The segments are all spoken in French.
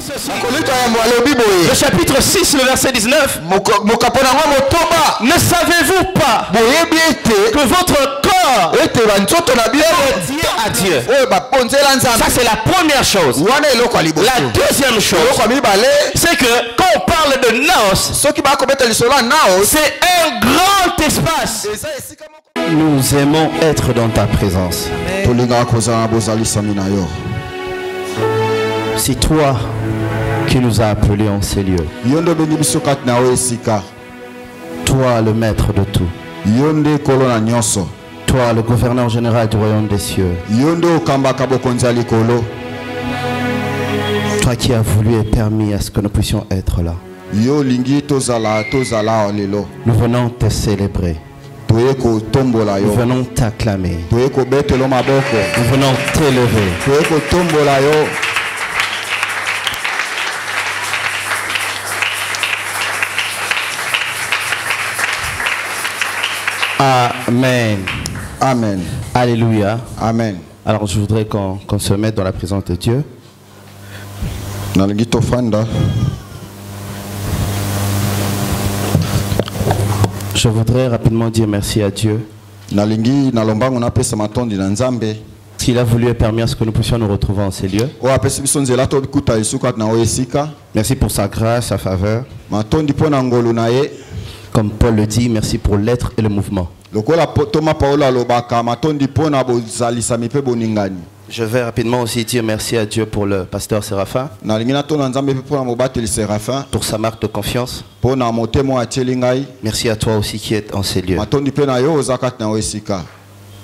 ceci. Le chapitre 6, le verset 19. Ne savez-vous pas que votre corps est dédié à Dieu? Ça, c'est la première chose. La deuxième chose, c'est que quand on parle de noces, c'est un grand espace. Nous aimons être dans ta présence. C'est toi qui nous as appelés en ces lieux. Toi, le maître de tout. Toi, le gouverneur général du royaume des cieux. Toi qui as voulu et permis à ce que nous puissions être là. Nous venons te célébrer. Nous venons t'acclamer. Nous venons t'élever. Amen. Amen. Alléluia. Amen. Alors je voudrais qu'on se mette dans la présence de Dieu. Je voudrais rapidement dire merci à Dieu. S'il a voulu et permis à ce que nous puissions nous retrouver en ces lieux. Merci pour sa grâce, sa faveur. Comme Paul le dit, merci pour l'être et le mouvement. Je vais rapidement aussi dire merci à Dieu pour le pasteur Séraphin. Pour sa marque de confiance. Merci à toi aussi qui es en ces lieux.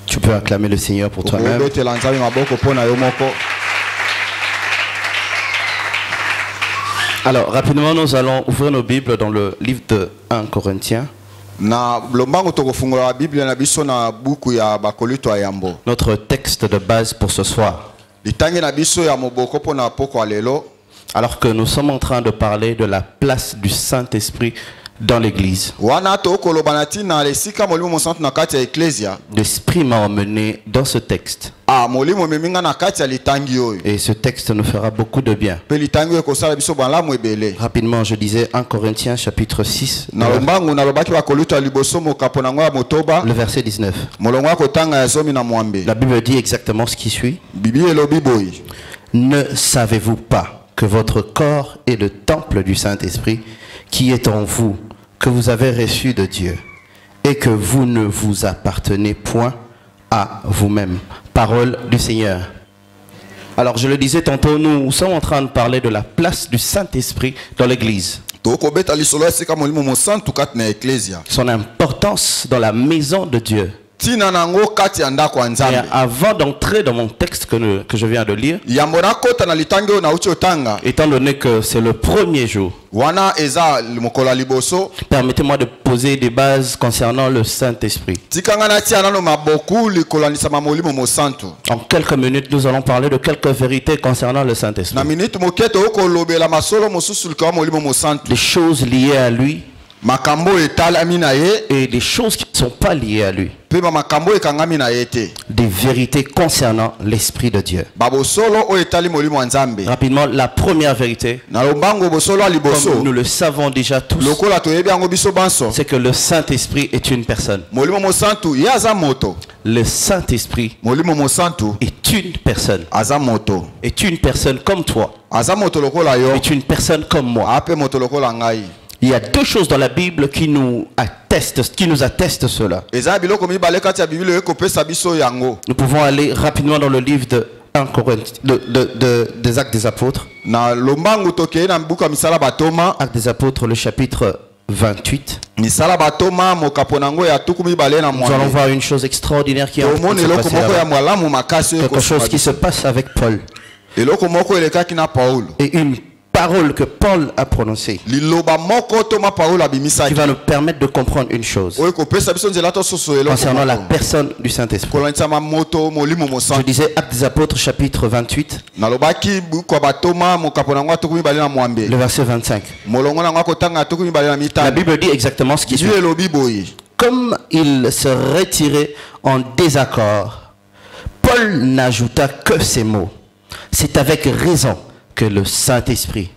Tu peux acclamer le Seigneur pour toi-même. Alors, rapidement, nous allons ouvrir nos Bibles dans le livre de 1 Corinthiens. Notre texte de base pour ce soir. Alors que nous sommes en train de parler de la place du Saint-Esprit dans l'église. L'Esprit m'a emmené dans ce texte. Et ce texte nous fera beaucoup de bien. Rapidement, je disais 1 Corinthiens chapitre 6, le verset 19. La Bible dit exactement ce qui suit. Ne savez-vous pas que votre corps est le temple du Saint-Esprit qui est en vous, que vous avez reçu de Dieu, et que vous ne vous appartenez point à vous-même? Parole du Seigneur. Alors je le disais tantôt, nous sommes en train de parler de la place du Saint-Esprit dans l'église. Son importance dans la maison de Dieu. Et avant d'entrer dans mon texte que je viens de lire, étant donné que c'est le premier jour, permettez-moi de poser des bases concernant le Saint-Esprit. En quelques minutes, nous allons parler de quelques vérités concernant le Saint-Esprit. Des choses liées à lui et des choses qui ne sont pas liées à lui. Des vérités concernant l'Esprit de Dieu. Rapidement, la première vérité, comme nous le savons déjà tous, c'est que le Saint-Esprit est une personne. Le Saint-Esprit est une personne. Est une personne comme toi. Est une personne comme moi. Il y a deux choses dans la Bible qui nous attestent cela. Nous pouvons aller rapidement dans le livre de 1 Corinthiens, des Actes des Apôtres. Actes des Apôtres, le chapitre 28. Nous allons voir une chose extraordinaire qui est en train de se passer là-bas. Quelque chose qui se passe avec Paul. Et une parole que Paul a prononcée qui va nous permettre de comprendre une chose concernant la personne du Saint-Esprit. Je disais Actes des Apôtres chapitre 28, le verset 25. La Bible dit exactement ce qui suit. Comme il se retirait en désaccord, Paul n'ajouta que ces mots. C'est avec raison que le Saint-Esprit,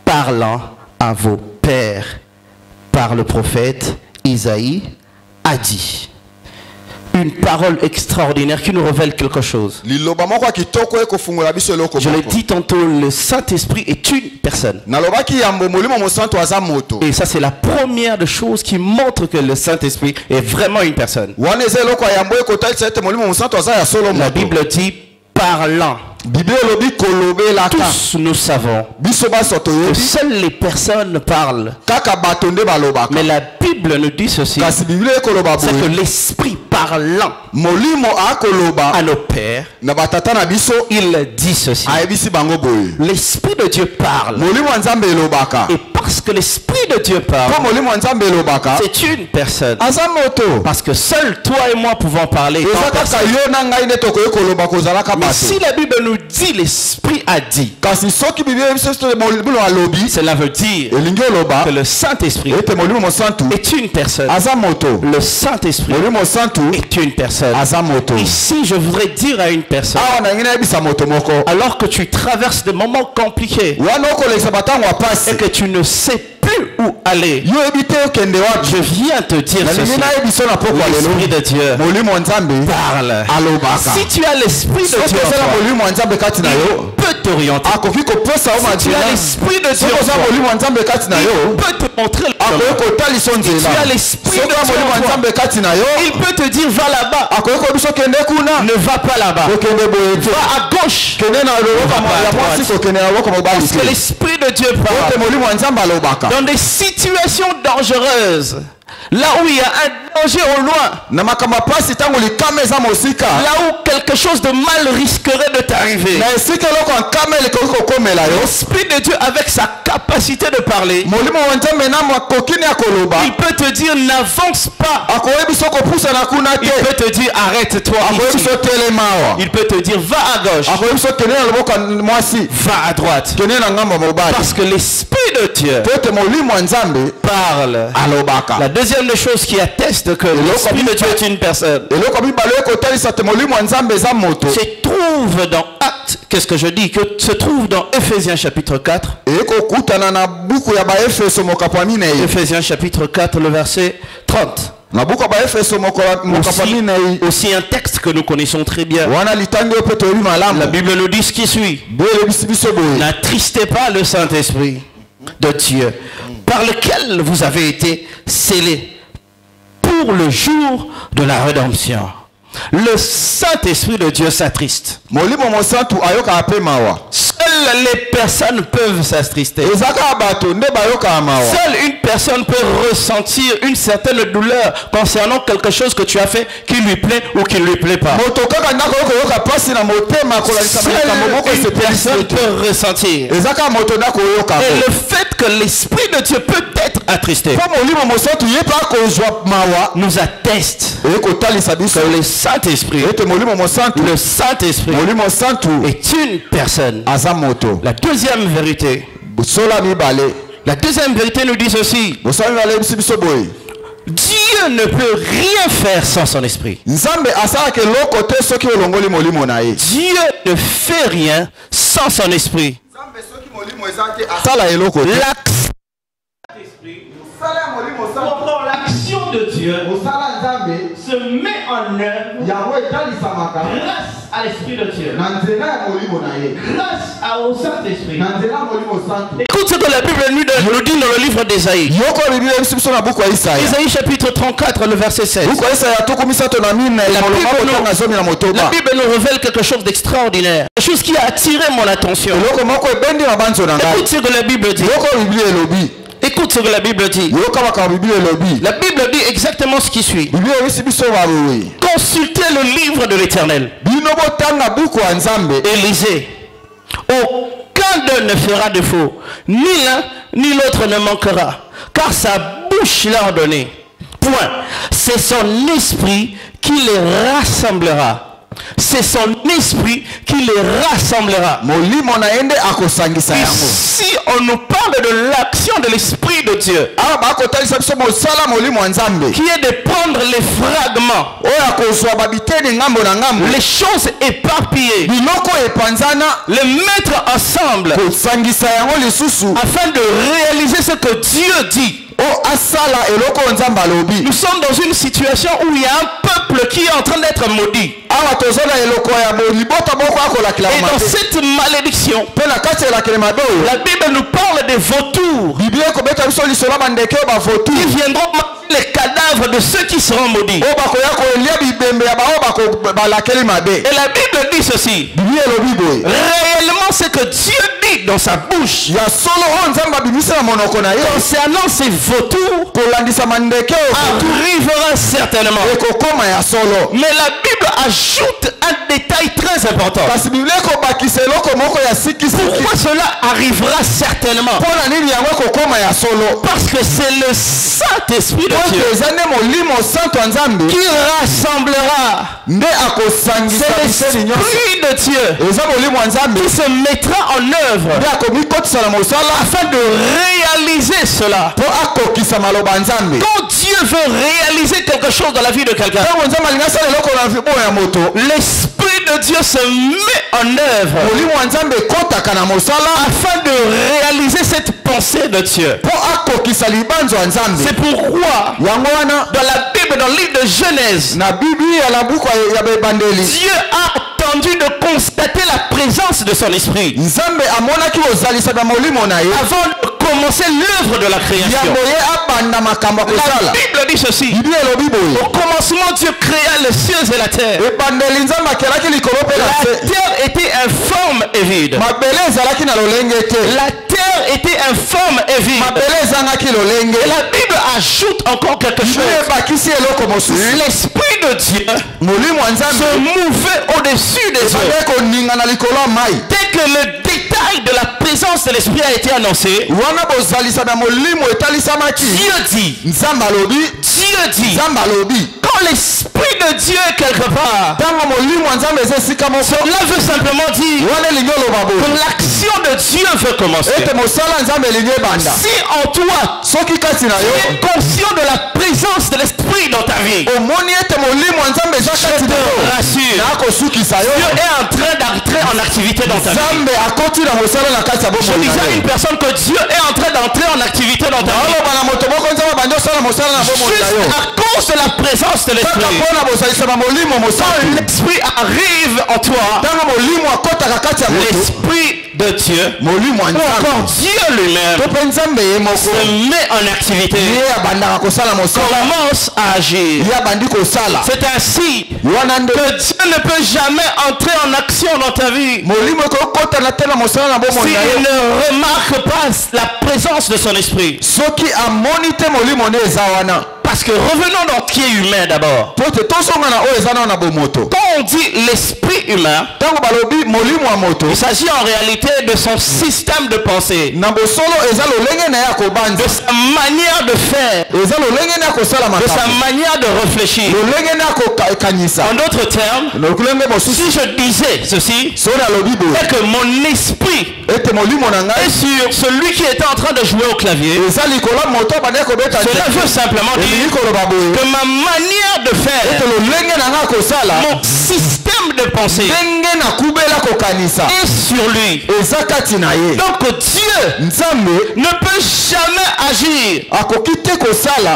parlant à vos pères par le prophète Isaïe, a dit. Une parole extraordinaire qui nous révèle quelque chose. Je l'ai dit tantôt, le Saint-Esprit est une personne. Et ça, c'est la première des choses qui montre que le Saint-Esprit est vraiment une personne. La Bible dit parlant. Tous nous savons que seules les personnes parlent. Mais la Bible nous dit ceci, c'est que l'Esprit parlant à nos pères, il dit ceci. L'Esprit de Dieu parle. Et parce que l'Esprit de Dieu parle, c'est une personne. Parce que seul toi et moi pouvons parler. Mais si la Bible nous dit l'Esprit a dit, cela veut dire que le Saint-Esprit est une personne. Le Saint-Esprit est une personne. Ici, je voudrais dire à une personne, alors que tu traverses des moments compliqués et que tu ne sais plus où aller, je viens te dire ceci. L'Esprit de Dieu parle. Si tu as l'Esprit de Dieu, il peut t'orienter. Si tu as l'Esprit de Dieu, il peut te montrer le chemin. Si tu as l'Esprit de Dieu, il peut te dire va là-bas. Ne va pas là-bas. Va à gauche. Ne va pas à droite. Parce que l'Esprit de Dieu parle. Dans des situations dangereuses, là où il y a un danger au loin, là où quelque chose de mal risquerait de t'arriver, l'Esprit de Dieu, avec sa capacité de parler, il peut te dire n'avance pas. Il peut te dire arrête-toi ici. Il peut te dire va à gauche, va à droite. Parce que l'Esprit de Dieu parle. La deuxième des choses qui atteste que l'Esprit de Dieu est une personne se trouve dans Actes, qu'est-ce que je dis, que se trouve dans Ephésiens chapitre 4. Ephésiens chapitre 4, le verset 30. Aussi un texte que nous connaissons très bien. La Bible nous dit ce qui suit. N'attristez pas le Saint-Esprit de Dieu, par lequel vous avez été scellés pour le jour de la rédemption. Le Saint-Esprit de Dieu s'attriste. Seules les personnes peuvent s'attrister. Seule une personne peut ressentir une certaine douleur concernant quelque chose que tu as fait qui lui plaît ou qui ne lui plaît pas. Seule une personne peut ressentir. Et le fait que l'Esprit de Dieu peut être attristé nous atteste que le Saint-Esprit est une personne. La deuxième vérité. La deuxième vérité nous dit ceci. Dieu ne peut rien faire sans son esprit. Dieu ne fait rien sans son esprit. L'action de Dieu se met en œuvre grâce à l'Esprit de Dieu, grâce au Saint-Esprit. Écoute ce que la Bible nous dit dans le livre d'Ésaïe. Ésaïe chapitre 34, le verset 16. La Bible nous révèle quelque chose d'extraordinaire, quelque chose qui a attiré mon attention. Écoute ce que la Bible dit. Écoute ce que la Bible dit. La Bible dit exactement ce qui suit. Consultez le livre de l'Éternel et lisez. Aucun d'eux ne fera défaut. Ni l'un ni l'autre ne manquera. Car sa bouche l'a ordonné. Point. C'est son esprit qui les rassemblera. C'est son esprit qui les rassemblera. Ici, on nous parle de l'action de l'Esprit l'esprit de Dieu, qui est de prendre les fragments, les choses éparpillées, les mettre ensemble afin de réaliser ce que Dieu dit. Nous sommes dans une situation où il y a un peuple qui est en train d'être maudit. Et dans cette malédiction, la Bible nous parle des vautours qui viendront manger les cadavres de ceux qui seront maudits. Et la Bible dit ceci: réellement ce que Dieu dit dans sa bouche concernant ces vautours arrivera certainement. Mais la Bible ajoute un détail très important. Pourquoi cela arrivera certainement? Parce que c'est le Saint-Esprit de Dieu qui rassemblera. C'est l'Esprit de Dieu qui se mettra en œuvre afin de réaliser cela. Quand Dieu veut réaliser quelque chose dans la vie de quelqu'un, l'Esprit de Dieu se met en œuvre afin de réaliser cette pensée de Dieu. C'est pourquoi dans la Bible, dans le livre de Genèse, Dieu a attendu de constater la présence de son esprit avant de commencer l'œuvre de la création. La Bible dit ceci: au commencement, Dieu créa les cieux et la terre. La terre était informe et vide. La terre était informe et vide. Et la Bible ajoute encore quelque chose. L'Esprit de Dieu se mouvait au-dessus des eaux. Dès que le détail de la présence de l'Esprit a été annoncé, Dieu dit, quand l'Esprit de Dieu est quelque part, cela veut simplement dire que l'action de Dieu veut commencer. Si en toi, tu es conscient de la présence de l'Esprit dans ta vie, je te rassure, Dieu est en train d'entrer en activité dans ta vie. Je disais à une personne que Dieu est en train d'entrer en activité dans ta vie. Juste à cause de la présence de l'Esprit. Quand l'Esprit arrive en toi, l'Esprit de Dieu, ou encore Dieu lui-même, se met en activité, commence à agir. C'est ainsi que Dieu ne peut jamais entrer en action dans ta vie s'il ne remarque pas la présence de son esprit. Parce que revenons dans qui est humain d'abord. Quand on dit l'esprit humain, il s'agit en réalité de son système de pensée, de sa manière de faire, de sa manière de réfléchir. En d'autres termes, si je disais ceci, c'est que mon esprit est sur celui qui était en train de jouer au clavier. Cela veut simplement dire que ma manière de faire, mon système de pensée est sur lui. Donc Dieu ne peut jamais agir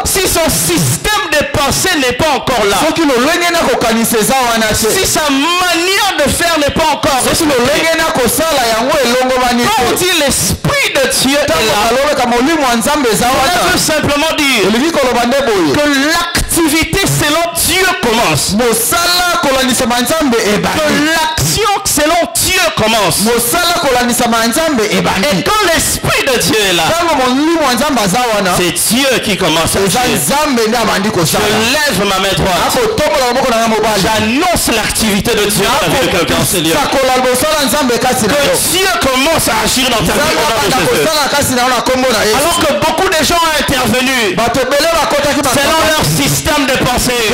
si son système de pensée n'est pas encore là, si sa manière de faire n'est pas encore là. Quand on dit l'esprit de Dieu est là, cela veut simplement dire que l'activité selon Dieu commence, que l'action selon Dieu commence. Et quand l'esprit de Dieu est là, c'est Dieu qui commence à agir. Je lève ma main droite, j'annonce l'activité de Dieu dans la vie de quelqu'un, Seigneur. Que Dieu commence à agir dans ta vie. Alors que beaucoup de gens ont intervenu selon leur système de pensée,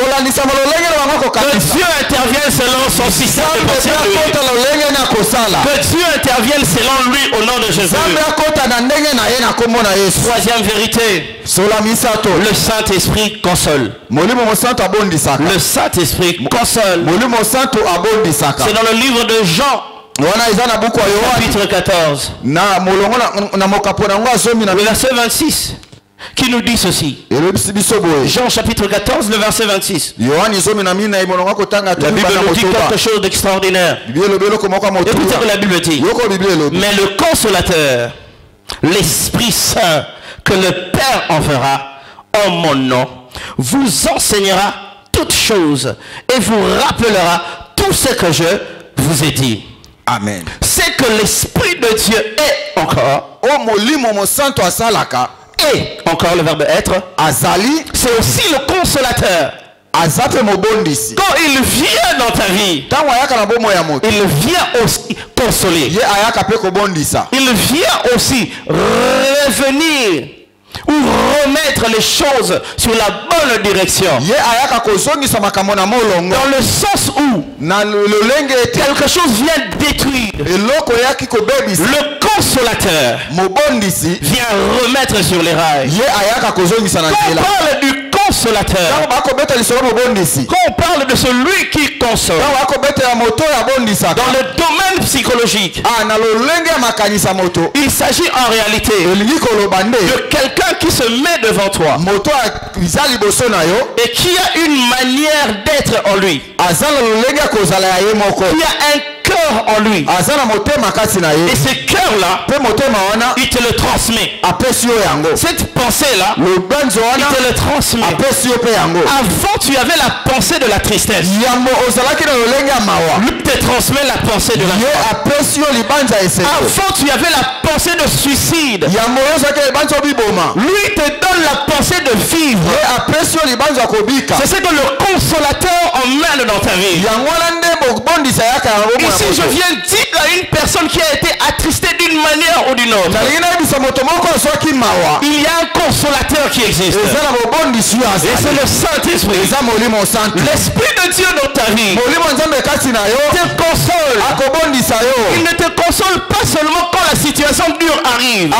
que Dieu intervienne selon son système de pensée. Dieu intervienne selon lui au nom de Jésus. Troisième vérité. Le Saint-Esprit console. Le Saint-Esprit console. C'est dans le livre de Jean. Chapitre 14. Le verset 26. Qui nous dit ceci. Jean chapitre 14, le verset 26. La Bible nous dit quelque chose d'extraordinaire. Écoutez que la Bible dit. Mais le consolateur, l'Esprit Saint, que le Père enverra en mon nom, vous enseignera toutes choses et vous rappellera tout ce que je vous ai dit. Amen. C'est que l'Esprit de Dieu est encore. Et encore le verbe être. Azali. C'est aussi le consolateur. Quand il vient dans ta vie, il vient aussi consoler. Il vient aussi revenir ou remettre les choses sur la bonne direction. Dans le sens où quelque chose vient détruire, le consolateur vient remettre sur les rails. Quand on parle du consolateur, quand on parle de celui qui console, dans le domaine psychologique, il s'agit en réalité de quelqu'un qui se met devant toi et qui a une manière d'être en lui, qui a un cœur en lui, et ce cœur-là, il te le transmet. Cette pensée-là, il te le transmet. Avant, tu avais la pensée de la tristesse. Lui te transmet la pensée de la joie. Avant, tu avais la pensée de suicide. Lui te donne la pensée de vivre. C'est ce que le consolateur emmène dans ta vie. Ici, je viens dire à une personne qui a été attristée d'une manière ou d'une autre, il y a un consolateur qui existe. Et c'est le Saint-Esprit. L'Esprit de Dieu dans ta vie te console. Il ne te console pas seulement quand la situation dure arrive.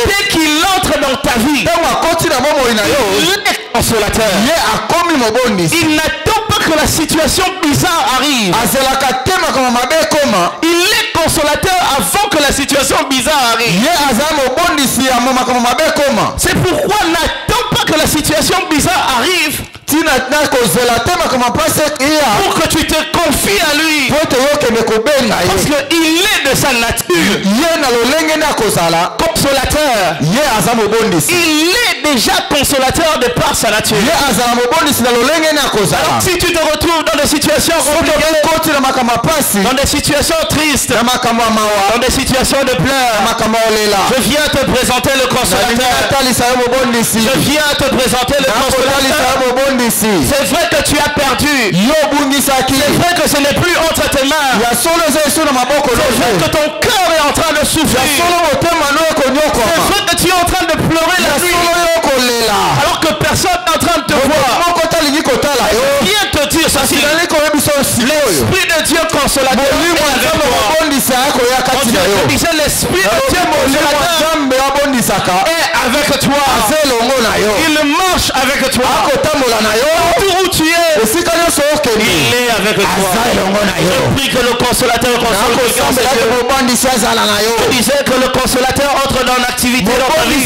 Dès qu'il entre dans ta vie, il est consolateur. Il n'attend pas que la situation bizarre arrive. Il est consolateur avant que la situation bizarre arrive. C'est pourquoi n'attends pas que la situation bizarre arrive pour que tu te confies à lui. Parce qu'il est de sa nature consolateur. Il est déjà consolateur de par sa nature. Alors si tu te retrouves dans des situations compliquées, dans des situations tristes, dans des situations de pleurs, je viens te présenter le consolateur. Je viens te présenter le consolateur. C'est vrai que tu as perdu. C'est vrai que ce n'est plus entre tes mains. C'est vrai que ton cœur est en train de souffrir. C'est vrai que tu es en train de pleurer la nuit alors que personne n'est en train de te voir. Viens te dire ceci. L'Esprit de Dieu consolateur est avec toi. Je disais l'Esprit de Dieu consolateur est avec toi. Il marche avec toi. Tout où tu es, il est avec toi. Je prie que le consolateur console. Je disais que le consolateur entre dans l'activité dans ta vie.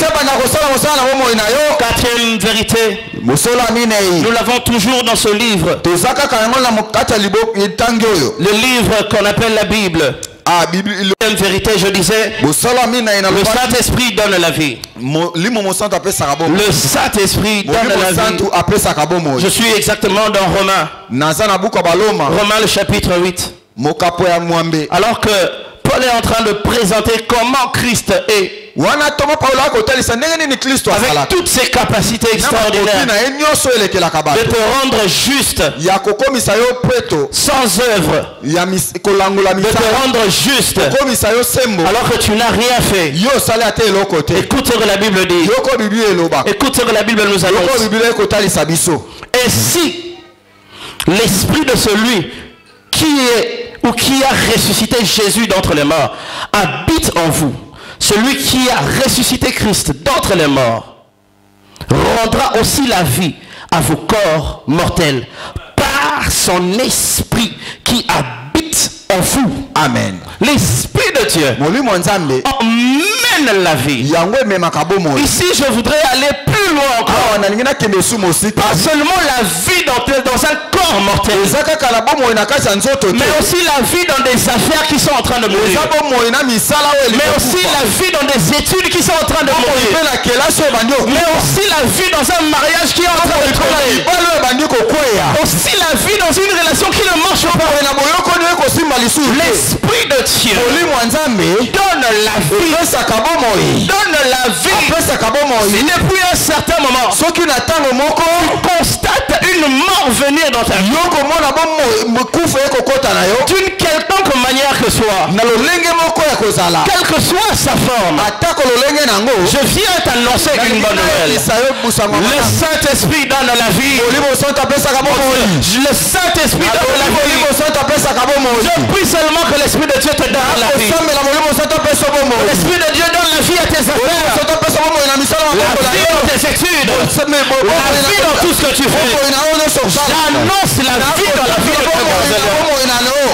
Quatrième vérité, nous l'avons toujours dans ce livre. Le livre qu'on appelle la Bible. Une vérité, je disais, le Saint-Esprit donne la vie. Le Saint-Esprit donne la vie. Je suis exactement dans Romains. Romains le chapitre 8. Alors que Paul est en train de présenter comment Christ est. Avec toutes ses capacités extraordinaires de te rendre juste sans œuvre, de te rendre juste alors que tu n'as rien fait. Écoute ce que la Bible dit. Écoute ce que la Bible nous annonce. Et si l'esprit de celui qui est ou qui a ressuscité Jésus d'entre les morts habite en vous. Celui qui a ressuscité Christ d'entre les morts rendra aussi la vie à vos corps mortels par son esprit qui habite en vous. Amen. L'esprit de Dieu emmène la vie. Ici, je voudrais aller plus loin encore. Pas seulement la vie dans un corps mortel, mais aussi la vie dans des affaires qui sont en train de mourir. Mais aussi la vie dans des études qui sont en train de mourir. Mais aussi la vie dans un mariage qui est en train de tomber. Aussi la vie dans une relation qui ne marche pas. L'esprit de Dieu donne la vie. Donne la vie. Si depuis un certain moment tu constates une mort venir dans ta vie, d'une quelconque manière que soit, quelle que soit sa forme, je viens t'annoncer une bonne nouvelle. Le Saint-Esprit donne la vie. Le Saint-Esprit donne la vie. Je prie seulement que l'Esprit de Dieu te donne la vie. L'Esprit de Dieu donne la vie à tes affaires, la vie dans tes études, la vie dans tout ce que tu fais. J'annonce la vie dans la vie de ton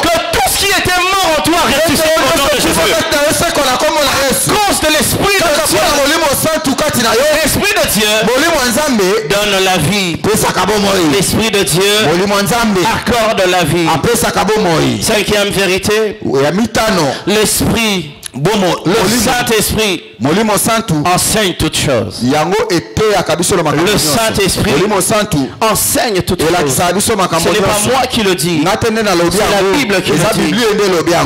que tout ce qui était mort en toi ressuscite au nom de Jésus. À cause de l'Esprit de Dieu, l'Esprit de Dieu donne la vie. L'Esprit de Dieu accorde la vie. Cinquième vérité, l'Esprit, le Saint-Esprit enseigne toutes choses. Le Saint-Esprit enseigne toutes choses. Ce n'est pas moi qui le dis, c'est la Bible qui le dit.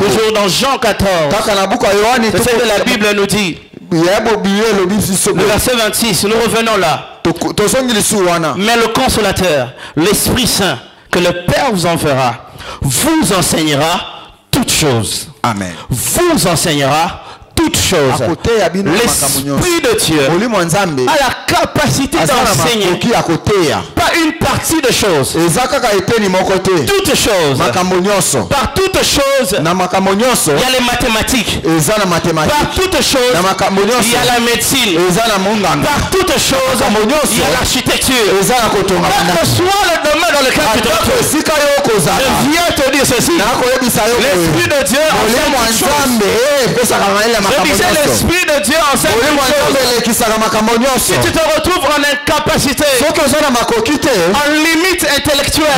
Toujours dans Jean 14, c'est ce que la Bible nous dit. Le verset 26, nous revenons là. Mais le consolateur, l'Esprit Saint, que le Père vous enverra, vous enseignera toutes choses. Amen. Vous enseignera toutes choses. L'Esprit de Dieu a la capacité d'enseigner pas une partie de choses, toutes choses. Par toutes choses, il y a les mathématiques. Par toutes choses, il y a la médecine. Par toutes choses, il y a l'architecture. Quel que soit le domaine dans lequel tu te trouves, je viens te dire ceci. L'Esprit de Dieu enseigne toutes choses. Je disais, l'Esprit de Dieu enseigne toutes choses. Si tu te retrouves en incapacité, en limite intellectuelle, en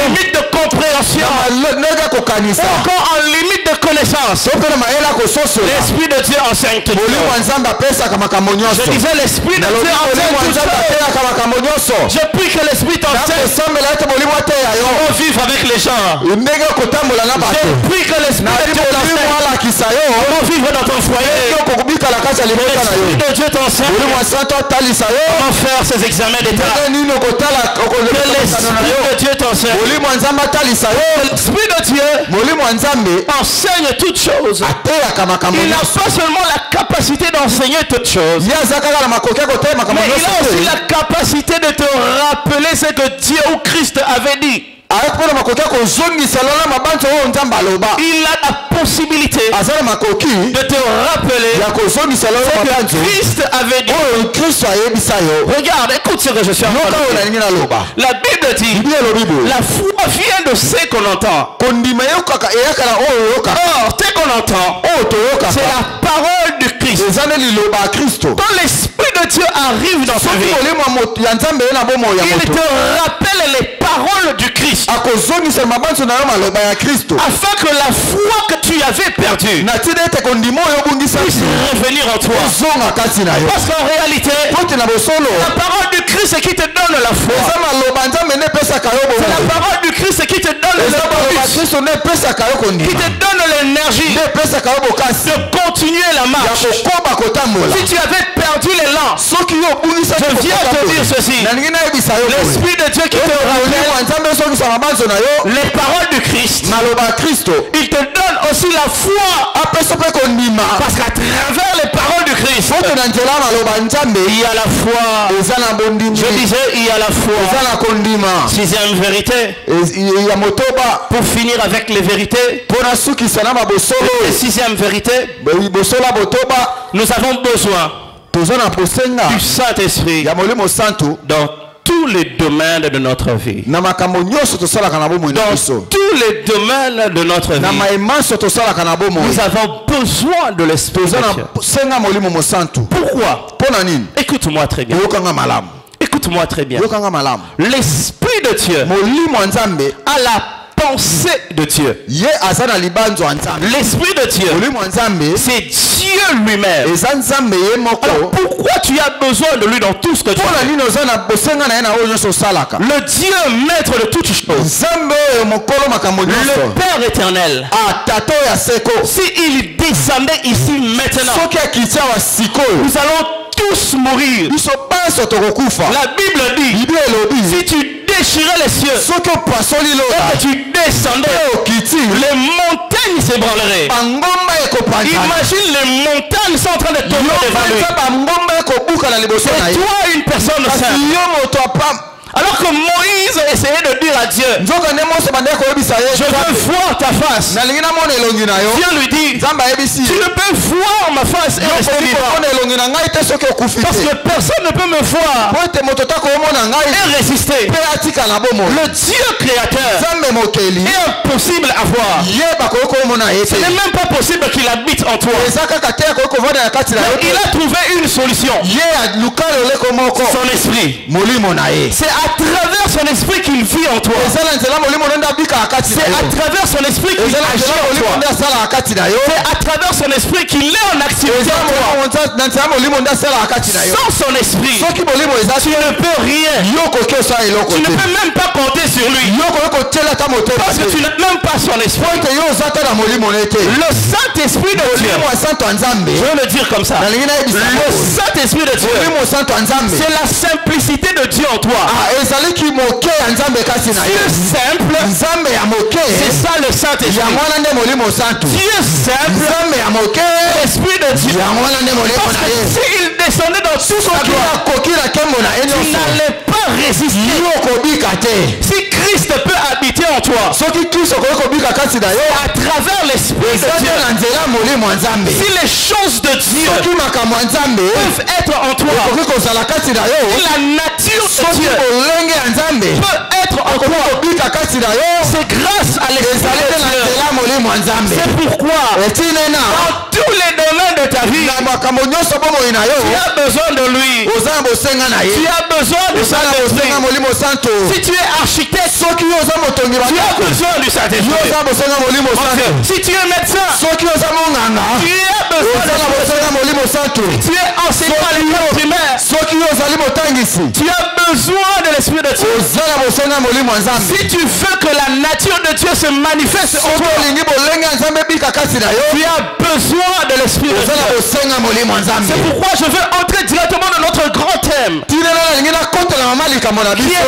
limite de compréhension, encore en limite de connaissance, l'Esprit de Dieu enseigne toutes choses. Je disais, l'Esprit de Dieu enseigne toutes choses. Je prie que l'Esprit t'enseigne comment vivre avec les gens. Je prie que l'Esprit de Dieu t'enseigne comment vivre dans ton foyer. L'Esprit de Dieu t'enseigne comment faire ses examens d'état. Que l'Esprit de Dieu t'enseigne. L'Esprit de Dieu enseigne toutes choses. Il n'a pas seulement la capacité d'enseigner toutes choses, mais il a aussi la capacité de te rappeler ce que Dieu ou Christ avait dit. Il a la possibilité de te rappeler ce que Christ avait dit. Regarde, écoute ce que je suis en train de dire. La Bible dit, la foi vient de ce qu'on entend. Or, ce qu'on entend, c'est la parole de Christ. Quand l'Esprit de Dieu arrive dans ta vie, il te rappelle les paroles du Christ, afin que la foi que tu avais perdue puisse revenir en toi. Parce qu'en réalité, la parole du Christ qui te donne la foi. C'est la parole du Christ qui te donne le bonus, qui te donne l'énergie de continuer la marche. Si tu avais perdu l'élan, je viens te dire ceci. L'Esprit de Dieu qui te rappelle les paroles du Christ, il te donne aussi la foi. Parce qu'à travers les paroles du Christ, il y a la foi. Je disais, il y a la foi. Sixième vérité. Pour finir avec les vérités. Et sixième vérité. Nous avons besoin du Saint-Esprit dans tous les domaines de notre vie. Dans tous les domaines de notre vie, nous avons besoin de l'Esprit de Dieu. Pourquoi? Écoute-moi très bien. Écoute-moi très bien. L'Esprit de Dieu a la pensée de Dieu. L'Esprit de Dieu, c'est Dieu lui-même. Alors pourquoi tu as besoin de lui dans tout ce que tu fais? Le Dieu maître de toutes choses, le Père éternel, s'il descendait ici maintenant, nous allons tous mourir. La Bible dit, si tu déchirais les cieux et que tu descendais, les montagnes s'ébranleraient. Imagine, les montagnes sont en train de tomber devant lui. Et toi, une personne sainte. Alors que Moïse essayait de dire à Dieu, je veux voir ta face. Dieu lui dit, tu ne peux voir ma face et rester vivant. Parce que personne ne peut me voir et résister. Le Dieu créateur est impossible à voir. Ce n'est même pas possible qu'il habite en toi. Mais il a trouvé une solution. Son esprit. C'est à travers son esprit qu'il vit en toi. C'est à travers son esprit qu'il agit en toi. C'est à travers son esprit qu'il est en activité en toi. Sans son esprit, tu ne peux rien. Tu ne peux même pas compter sur lui. Parce que tu n'as même pas son esprit. Le Saint-Esprit de Dieu, je veux le dire comme ça, le Saint-Esprit de Dieu, c'est la simplicité de Dieu en toi. Dieu simple, c'est ça le Saint-Esprit. Dieu simple, l'Esprit de Dieu. Parce que s'il descendait dans tout son cœur, tu n'allais pas résister. Si Christ peut habiter en toi, c'est à travers l'Esprit de Dieu. Si les choses de Dieu peuvent être en toi, la nature de Dieu peut être en toi, c'est grâce à l'Esprit de Dieu. C'est pourquoi dans tous les domaines de ta vie, tu as besoin de lui. Tu as besoin du Saint-Esprit. Si tu es architecte, tu as besoin du Saint-Esprit. Si tu es médecin, tu as besoin de l'Esprit. Si tu es enseignant à l'école primaire, tu as besoin de l'Esprit de Dieu. Si tu veux que la nature de Dieu se manifeste en toi, tu as besoin de l'Esprit de Dieu. C'est pourquoi je veux entrer directement dans notre grand thème, qui est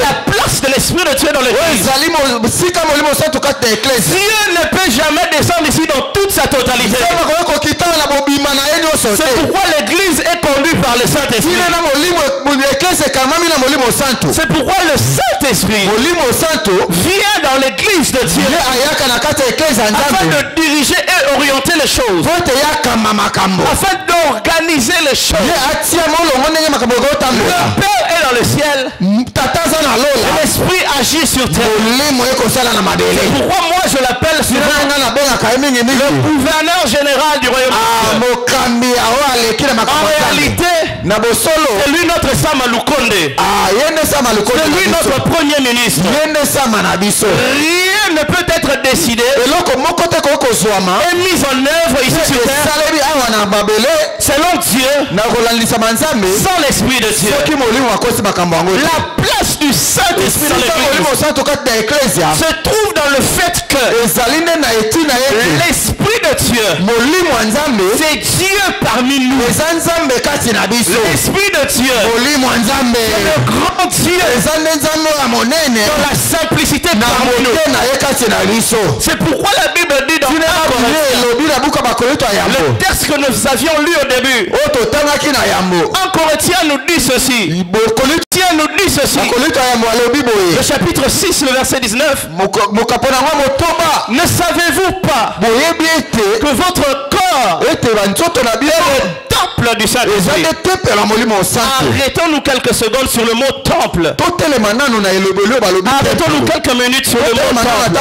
la place de l'Esprit de Dieu dans l'Église. Dieu ne peut jamais descendre ici dans toute sa totalité. C'est pourquoi l'Église est conduite par le Saint-Esprit. C'est pourquoi le Saint-Esprit vient dans l'Église de Dieu afin de diriger et orienter les choses, afin d'organiser les choses. Le Père est dans le ciel, l'Esprit agit sur terre. C'est pourquoi moi je l'appelle le gouverneur général du royaume de Dieu. En réalité, c'est lui notre Samalukonde. C'est lui notre premier ministre. Rien ne peut être décidé et mis en œuvre ici sur terre selon Dieu, sans l'Esprit de Dieu. La place du Saint-Esprit dans l'Église se trouve dans le fait que l'Esprit de Dieu. C'est Dieu parmi nous. L'Esprit de Dieu. Le grand Dieu. Dans la simplicité parmi nous. C'est pourquoi la Bible dit dans le texte que nous avions lu au début. 1 Corinthiens nous dit ceci. Nous dit ceci. Le chapitre 6, le verset 19. Ne savez-vous pas que votre corps est le temple du Saint-Esprit? Arrêtons-nous quelques secondes sur le mot temple. Arrêtons-nous quelques minutes sur le mot temple.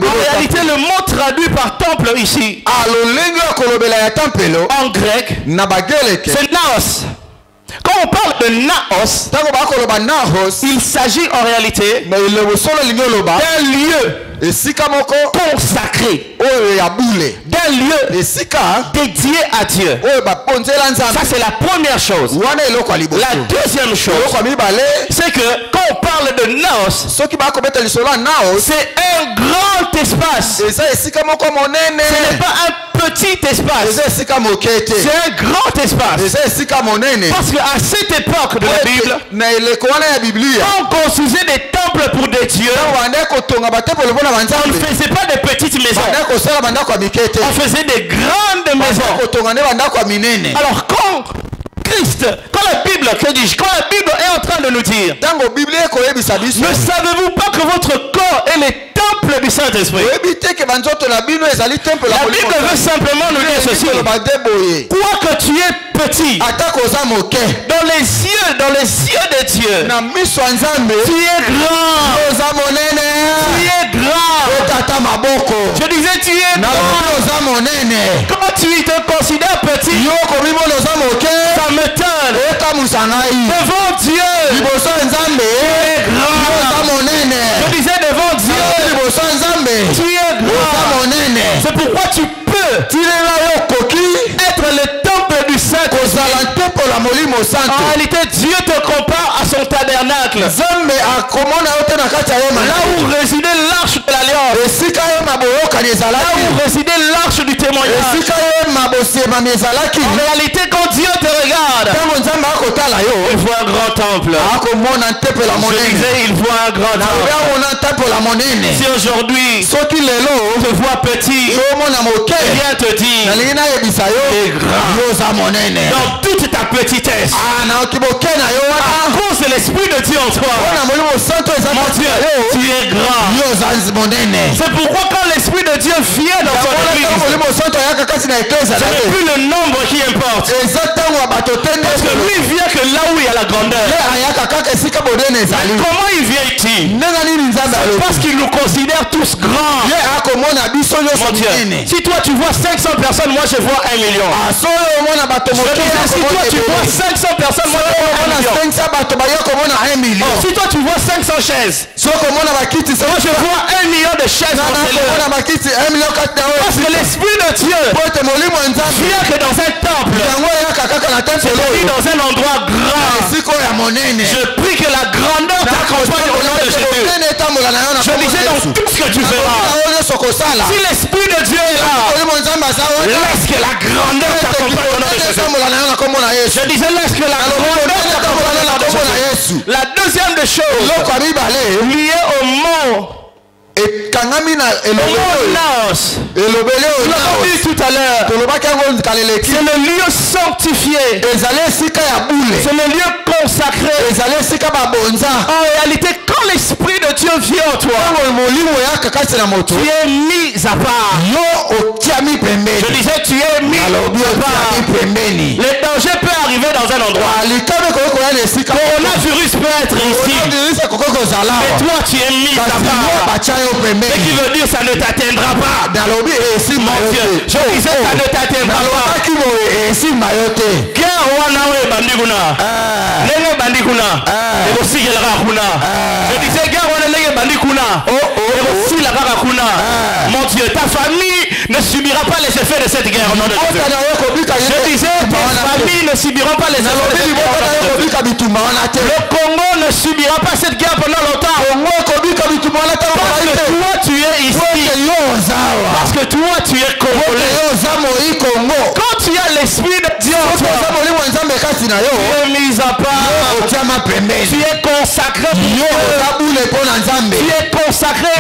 En réalité, le mot traduit par temple ici, en grec, c'est naos. Quand on parle de naos, il s'agit en réalité d'un lieu consacré, d'un lieu dédié à Dieu. Ça, c'est la première chose. La deuxième chose, c'est que quand on parle de naos, c'est un grand espace. Ce n'est pas un petit espace. C'est un grand espace. Parce qu'à cette époque de la Bible, on construisait des temples pour des dieux. On ne faisait pas des petites maisons. On faisait des grandes maisons. Alors quand Christ, quand la Bible est en train de nous dire, ne savez-vous pas que votre corps est le temple du Saint-Esprit? La Bible veut simplement nous dire ceci. Quoique tu es petit, dans les yeux de Dieu, tu es grand. Tu es grand. Je disais tu es grand. Quand tu te considères petit, ça m'étonne. Devant Dieu, tu es grand. Je disais devant Dieu, tu es grand. C'est pourquoi tu peux être le temple du Saint-Esprit. En réalité, Dieu te compare à son tabernacle. Là où résidait l'arche de l'alliance. Là où résidait l'arche du témoignage. En réalité, quand Dieu te regarde, il voit un grand temple. Je disais, il voit un grand temple. Si aujourd'hui, tu te vois petit, viens te dire, il est grand. Dans toute ta petitesse, à cause de l'Esprit de Dieu en toi, mon Dieu, tu es grand. C'est pourquoi quand l'Esprit de Dieu vient dans ton église, ce n'est plus le nombre qui importe. Parce que lui vient que là où il y a la grandeur. Comment il vient ici? Parce qu'il nous considère tous grands. Mon Dieu, si toi tu vois 500 personnes, moi je vois 1 million. Si toi tu vois 500 personnes, moi je vois 1 million. Si toi tu vois 500 chaises, moi je vois 1 million de chaises. Parce que l'Esprit de Dieu vient que dans un temple, c'est dans un endroit grand. Je prie que la grandeur t'accompagne au nom de Jésus. Je disais dans tout ce que tu feras, si l'Esprit de Dieu est là, laisse que la grandeur t'accompagne au nom de Jésus. Je disais laisse que la grandeur t'accompagne au nom de Jésus. La deuxième des choses liée au mot, nous l'avons dit tout à l'heure, c'est le lieu sanctifié, c'est le lieu consacré. En réalité, quand l'Esprit de Dieu vient en toi, tu es mis à part. Je disais tu es mis à part. Le danger peut arriver dans un endroit. Coronavirus peut être ici, mais toi tu es mis à part. Ce qui veut dire ça ne t'atteindra pas. Mon Dieu, je disais ça ne t'atteindra pas. Je disais mon Dieu, ta famille ne subira pas les effets de cette guerre. Je disais ta famille ne subira pas les effets de cette guerre. Le Congo ne subira pas cette guerre pendant longtemps. Parce que toi tu es ici. Parce que toi tu es Congo. l'esprit de Dieu en toi, tu es mis à part, tu es consacré, tu es consacré,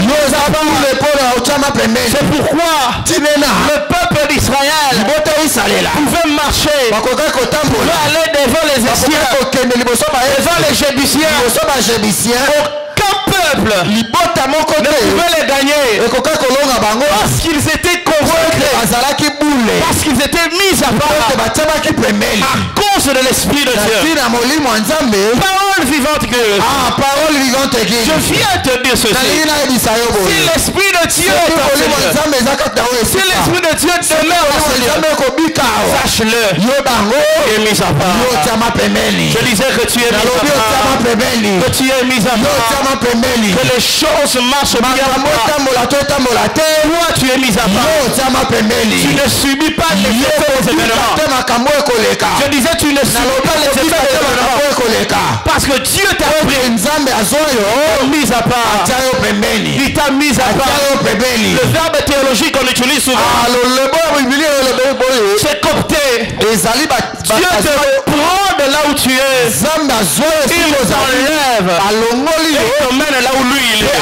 c'est pourquoi le peuple d'Israël pouvait marcher, pouvait aller devant les Égyptiens, devant les Jébusiens. Aucun peuple ne pouvait les gagner parce qu'ils étaient convaincus, parce qu'ils étaient mis à part à cause de l'esprit de Dieu. Parole vivante que je viens te dire ceci. Si l'esprit de Dieu si l'esprit de Dieu demeure en sache-le, tu es mis à part. Je disais que tu es mis à part, que tu es mis à part, que les choses marchent bien. Toi tu es mis à part, tu ne subis pas les effets des événements. Je disais tu ne subis pas les effets des événements parce que Dieu t'a pris, mis à part, il t'a mis à part. Le verbe théologique qu'on utilise souvent, c'est copter. Dieu te prend de là où tu es, il t'enlève et t'emmène là où lui il est,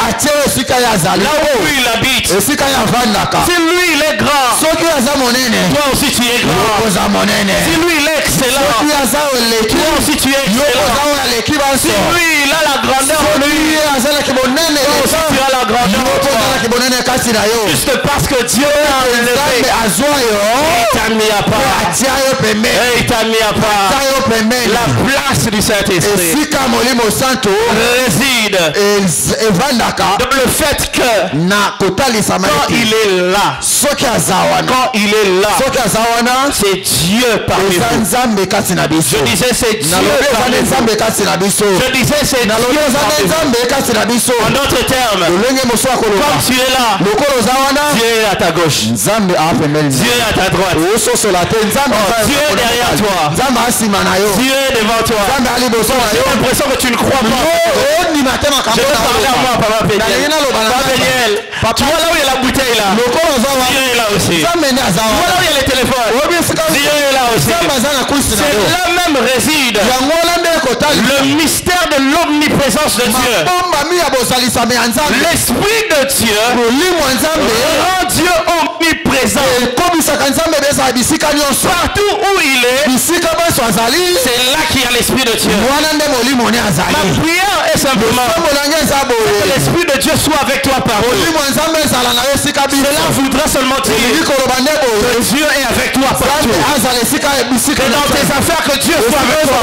là où lui il habite. Si lui il est grand, toi aussi tu es grand. Si lui il est excellent, toi aussi tu es excellent. Si lui il a la grandeur en lui, toi aussi tu as la grandeur en toi. Juste parce que Dieu t'a enlevé, il t'a mis à part, il t'a mis à part. La place du Saint-Esprit réside dans le fait que quand il est là, c'est Dieu parmi vous. Je disais c'est Dieu parmi vous. Je disais c'est Dieu parmi vous. En d'autres termes, comme tu es là, Dieu est à ta gauche, Dieu est à ta droite, Dieu est derrière toi, Dieu est devant toi. J'ai l'impression que tu ne crois pas. Je vais parler à moi, Papa Péniel. Tu vois là où il y a la bouteille là, Dieu est là aussi. Tu vois là où il y a les téléphones, Dieu est là aussi. C'est là même réside le mystère de l'omniprésence de Dieu. L'esprit de Dieu rend Dieu omniprésent. Partout où il est, c'est là qu'il y a l'esprit de Dieu. Ma prière est simplement que l'esprit de Dieu soit avec toi partout. Cela voudra seulement dire que Dieu est avec toi partout. Que dans tes affaires, que Dieu soit avec toi.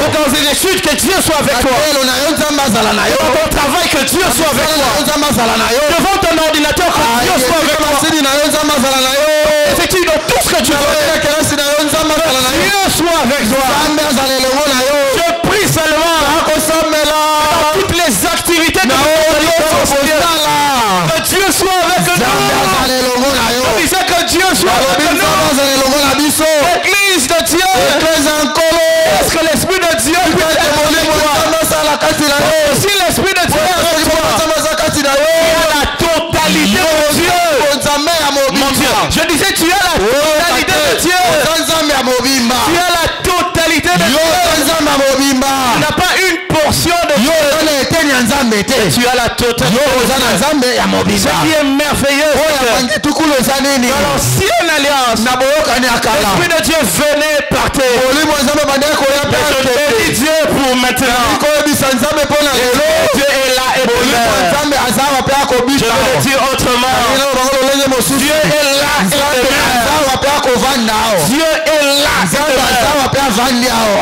Que dans tes études, que Dieu soit avec toi. Dans ton travail, que Dieu soit avec toi. Devant ton ordinateur, que Dieu soit avec toi. Effectivement, tout ce que tu veux, que Dieu soit avec toi. Je prie seulement dans toutes les activités de notre que Dieu soit avec nous. Je disais que Dieu soit avec nous. L'église de Dieu. Est-ce que l'esprit de Dieu peut être avec toi? Si l'esprit de Dieu est avec toi, il y a la totalité de Dieu. Mon Dieu, je disais tu as la totalité de Dieu. Tu as la totalité de Dieu. Tu n'as pas une portion de Dieu. Tu as la totalité. Ce qui est merveilleux, dans l'ancienne alliance, l'esprit de Dieu venait partir. Je bénis Dieu pour maintenant. Dieu est là et demeure. Je vais le dire autrement. Dieu est là et demeure. Dieu est là et demeure.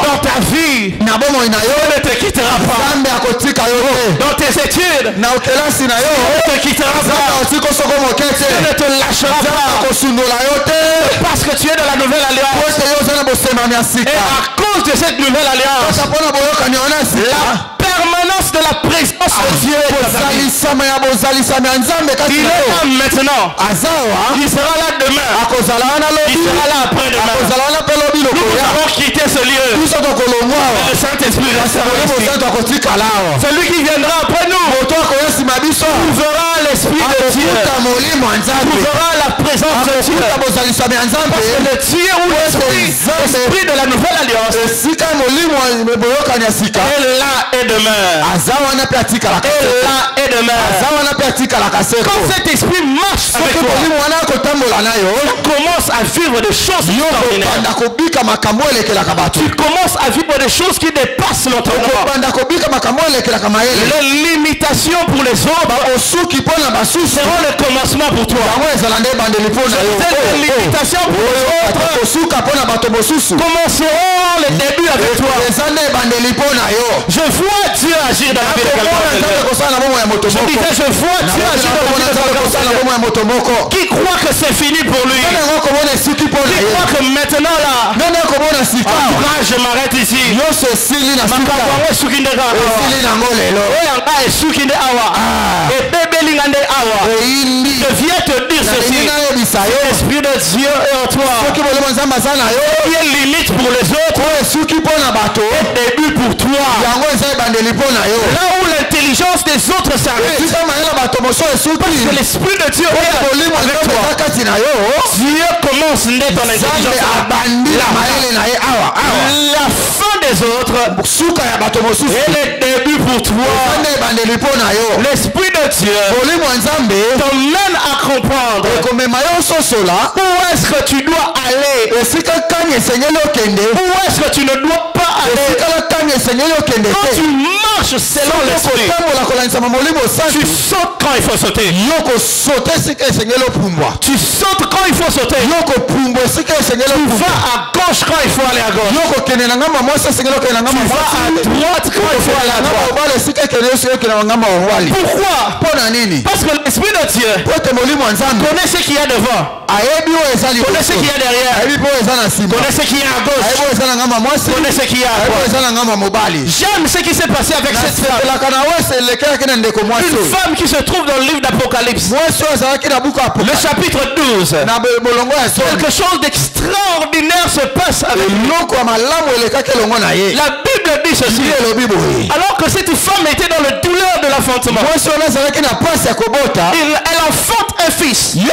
Dans ta vie, Dieu ne te quittera pas. Dans tes études, Dieu ne te quittera pas. Dieu ne te lâchera pas. Parce que tu es dans la nouvelle alliance. Et à cause de cette nouvelle alliance, la permanence de la présence de Dieu est il est là maintenant. Il sera là demain. Il sera là après-demain. Nous avons quitté ce lieu. Le Saint-Esprit restera ici. Celui qui viendra après nous trouvera l'Esprit de Dieu. Trouvera la présence présence de Dieu. Parce que le Dieu ou l'esprit de la nouvelle alliance est là et demeure. Et quand cet esprit marche avec toi, tu commences à vivre des choses extraordinaires. Tu commences à vivre des choses qui dépassent l'entendement. Les limitations pour les autres seront le commencement pour toi. Les limitations pour les autres commenceront les débuts avec toi. Je vois Dieu agir dans la vie de quelqu'un. Je disais, je vois Dieu agir dans la vie de quelqu'un qui croit que c'est fini pour lui. Qui croit que maintenant là, je m'arrête ici. Je viens te dire ceci. L'esprit de Dieu est en toi. Il y a une limite pour les autres. Et début pour toi. Là où l'intelligence des autres s'arrête, parce que l'esprit de Dieu est avec toi, Dieu commence net ton intelligence. La fin des autres et le début pour toi. L'esprit de Dieu t'emmène à comprendre où est-ce que tu dois aller, où est-ce que tu ne dois pas aller. Quand tu marches selon l'esprit, tu sautes quand il faut sauter. Tu sautes quand il faut sauter. Tu vas à gauche quand il faut aller à gauche. Tu vas à droite quand il faut aller à droite. Pourquoi? Parce que l'esprit de Dieu connaît ce qu'il y a devant, connaît ce qu'il y a derrière, connaît ce qu'il y a à gauche, connaît ce qu'il y a à droite. J'aime ce qui s'est passé avec cette femme. Une femme qui se trouve dans le livre d'Apocalypse, le chapitre 12. Quelque chose d'extraordinaire se passe avec lui. La Bible dit ceci. Alors que cette femme était dans le douleur de l'enfantement, elle enfante un fils. Elle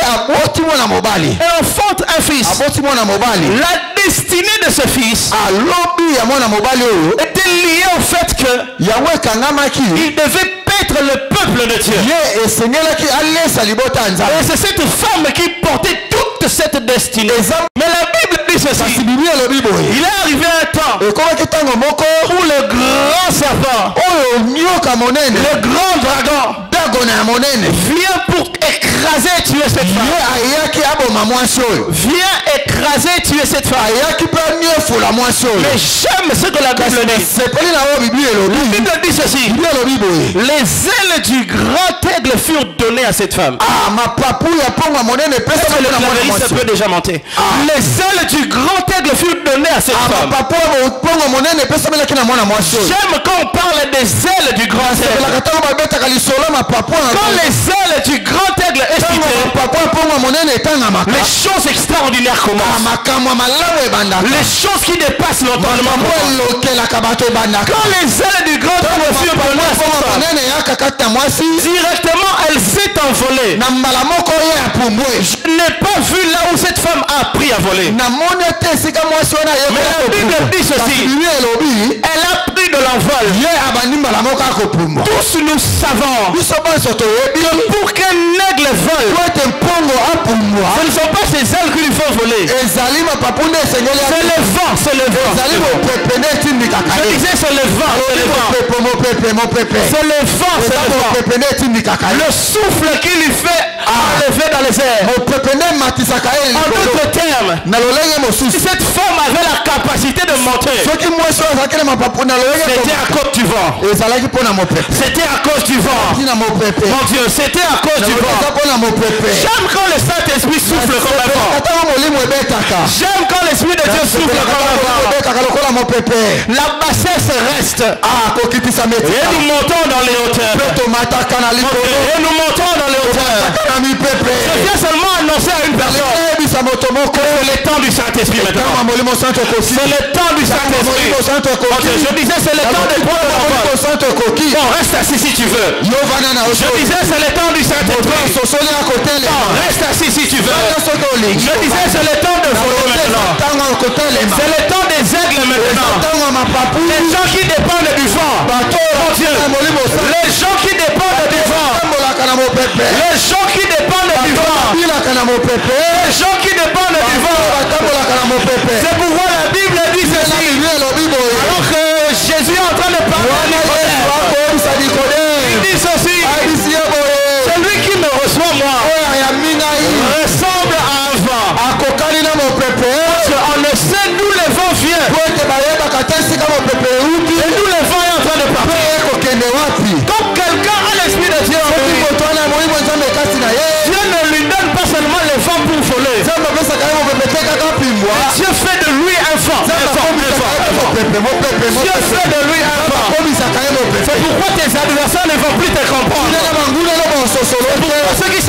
enfante un fils. La destinée de ce fils était liée au fait que il devait paître le peuple de Dieu. Et c'est cette femme qui portait toute cette destinée. Mais la Bible dit ceci. Il est arrivé un temps où le grand serpent, le grand dragon, vient pour écraser et tuer cette femme. Viens écraser et tuer cette femme. Mais j'aime ce que la Bible dit. La Bible dit ceci. Les ailes du grand aigle furent données à cette femme. Est-ce que le clavériste peut déjà monter? Les ailes du grand aigle furent données à cette femme. J'aime quand on parle des ailes du grand aigle. Quand les ailes du grand aigle est cité, les choses extraordinaires commencent. Les choses qui dépassent l'entendement. Quand les ailes du grand aigle furent données à cette femme, directement elle s'est envolée. Je n'ai pas vu là où cette femme a appris à voler. Mais la Bible dit ceci. Elle a pris de l'envol. Tous nous savons que pour qu'un aigle vole, ce ne sont pas ses ailes qui lui font voler. C'est le vent, c'est le vent. Je disais c'est le vent, c'est le vent. C'est le vent, c'est le vent. Le souffle qui lui fait enlever dans les airs. En d'autres termes, si cette femme avait la capacité de monter, c'était à cause du vent. C'était à cause du vent. Mon Dieu, c'était à cause du vent. J'aime quand le Saint-Esprit souffle comme un vent. J'aime quand l'Esprit de Dieu souffle comme un vent. La bassesse reste. Et nous montons dans les hauteurs. Et nous montons dans les hauteurs. Je viens seulement annoncer à une personne que c'est le temps du Saint-Esprit maintenant. C'est le temps du Saint-Esprit. Je disais c'est le temps de prendre la parole. Bon, reste assis si tu veux. Je disais c'est le temps du Saint-Esprit. Bon, reste assis si tu veux. Je disais, c'est le temps de voler maintenant. C'est le temps des aigles maintenant. Les gens qui dépendent du vent. Mon Dieu. Les gens qui dépendent du vent. Les gens qui dépendent du vent. Les gens qui dépendent du vent. C'est pourquoi la Bible dit ceci. Alors que Jésus est en train de parler à Nicodème. Il dit ceci. Celui qui me reçoit moi ressemble à un vent. Parce qu'on ne sait d'où le vent vient. Et d'où le vent est en train de partir. Quand quelqu'un a l'esprit de Dieu, Dieu ne lui donne pas seulement le vent pour voler. Dieu fait de lui un vent. Dieu fait de lui un vent. C'est pourquoi tes adversaires ne vont plus te comprendre. Ceux qui